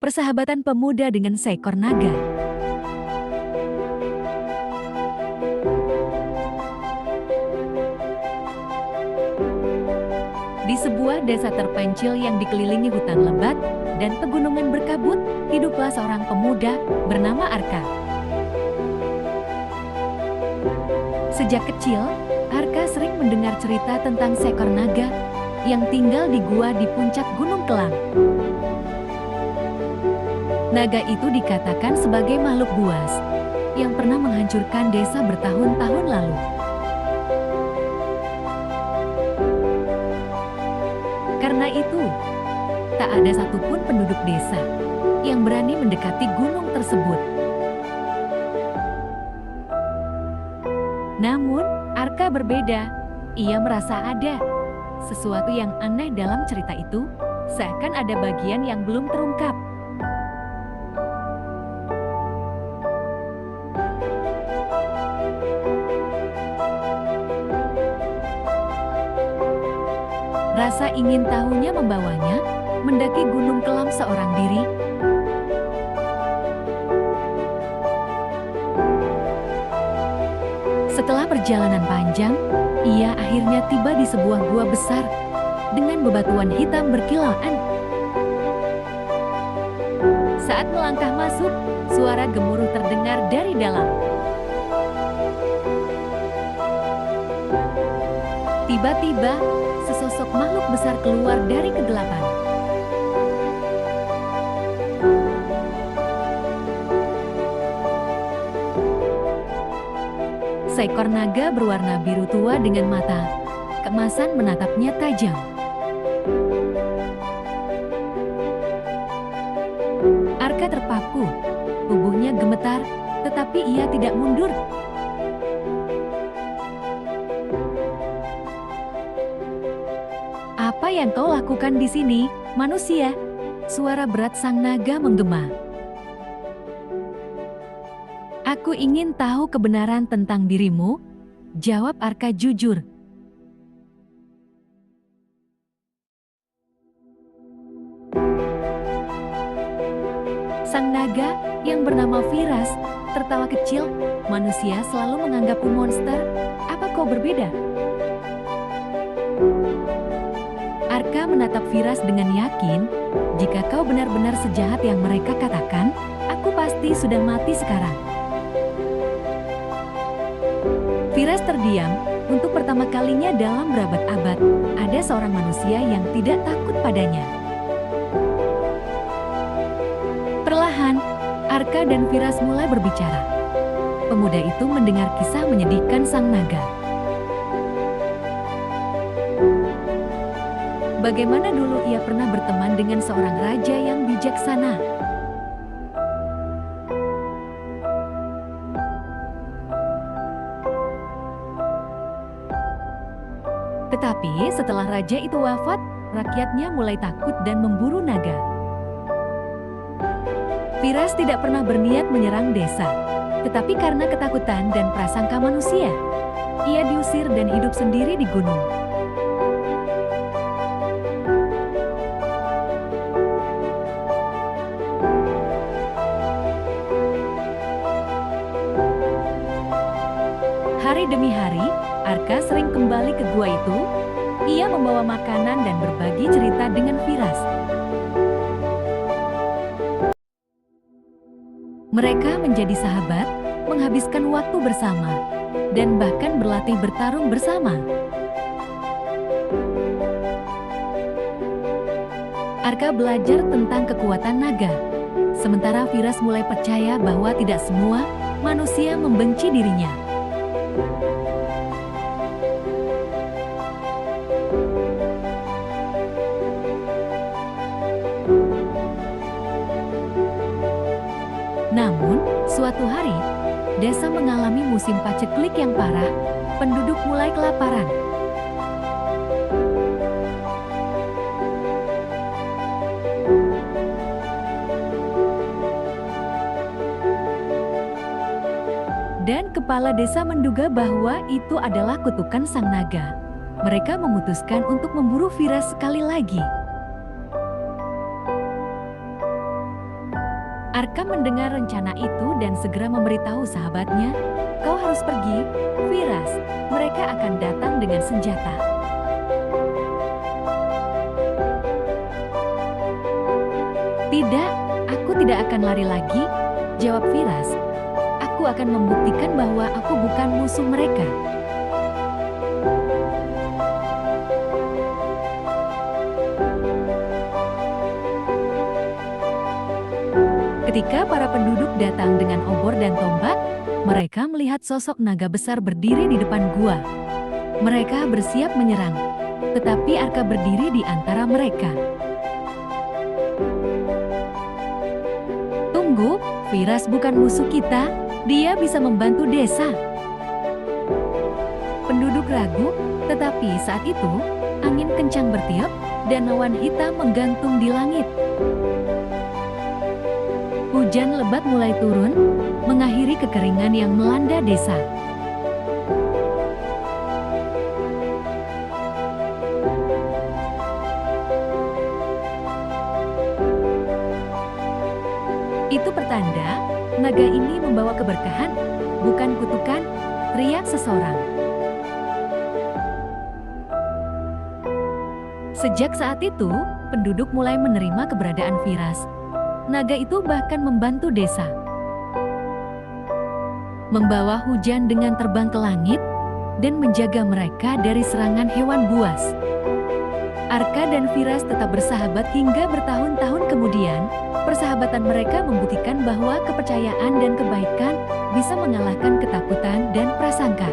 Persahabatan pemuda dengan seekor naga. Di sebuah desa terpencil yang dikelilingi hutan lebat dan pegunungan berkabut, hiduplah seorang pemuda bernama Arka. Sejak kecil, Arka sering mendengar cerita tentang seekor naga yang tinggal di gua di puncak Gunung Kelang. Naga itu dikatakan sebagai makhluk buas yang pernah menghancurkan desa bertahun-tahun lalu. Karena itu, tak ada satupun penduduk desa yang berani mendekati gunung tersebut. Namun, Arka berbeda. Ia merasa ada sesuatu yang aneh dalam cerita itu, seakan ada bagian yang belum terungkap. Rasa ingin tahunya membawanya mendaki Gunung Kelang seorang diri. Setelah perjalanan panjang, ia akhirnya tiba di sebuah gua besar dengan bebatuan hitam berkilauan. Saat melangkah masuk, suara gemuruh terdengar dari dalam. Tiba-tiba, sesosok makhluk besar keluar dari kegelapan. Seekor naga berwarna biru tua dengan mata keemasan menatapnya tajam. Arka terpaku, tubuhnya gemetar, tetapi ia tidak mundur. Apa yang kau lakukan di sini, manusia? Suara berat sang naga menggema. Aku ingin tahu kebenaran tentang dirimu, jawab Arka jujur. Sang naga, yang bernama Firas, tertawa kecil. Manusia selalu menganggapku monster. Apa kau berbeda? Arka menatap Firas dengan yakin, jika kau benar-benar sejahat yang mereka katakan, aku pasti sudah mati sekarang. Firas terdiam. Untuk pertama kalinya dalam berabad-abad, ada seorang manusia yang tidak takut padanya. Perlahan, Arka dan Firas mulai berbicara. Pemuda itu mendengar kisah menyedihkan sang naga. Bagaimana dulu ia pernah berteman dengan seorang raja yang bijaksana. Tetapi setelah raja itu wafat, rakyatnya mulai takut dan memburu naga. Firas tidak pernah berniat menyerang desa, tetapi karena ketakutan dan prasangka manusia, ia diusir dan hidup sendiri di gunung. Hari demi hari, Arka sering kembali ke gua itu. Ia membawa makanan dan berbagi cerita dengan Firas. Mereka menjadi sahabat, menghabiskan waktu bersama, dan bahkan berlatih bertarung bersama. Arka belajar tentang kekuatan naga, sementara Firas mulai percaya bahwa tidak semua manusia membenci dirinya. Namun, suatu hari, desa mengalami musim paceklik yang parah. Penduduk mulai kelaparan. Dan kepala desa menduga bahwa itu adalah kutukan sang naga. Mereka memutuskan untuk memburu Firas sekali lagi. Arka mendengar rencana itu dan segera memberitahu sahabatnya, "Kau harus pergi, Firas. Mereka akan datang dengan senjata." "Tidak, aku tidak akan lari lagi," jawab Firas. "Aku akan membuktikan bahwa aku bukan musuh mereka." Ketika para penduduk datang dengan obor dan tombak, mereka melihat sosok naga besar berdiri di depan gua. Mereka bersiap menyerang, tetapi Arka berdiri di antara mereka. "Tunggu, Firas bukan musuh kita, dia bisa membantu desa." Penduduk ragu, tetapi saat itu, angin kencang bertiup dan awan hitam menggantung di langit. Hujan lebat mulai turun, mengakhiri kekeringan yang melanda desa. "Itu pertanda, naga ini membawa keberkahan, bukan kutukan," teriak seseorang. Sejak saat itu, penduduk mulai menerima keberadaan Firas. Naga itu bahkan membantu desa, membawa hujan dengan terbang ke langit, dan menjaga mereka dari serangan hewan buas. Arka dan Firas tetap bersahabat hingga bertahun-tahun kemudian. Persahabatan mereka membuktikan bahwa kepercayaan dan kebaikan bisa mengalahkan ketakutan dan prasangka.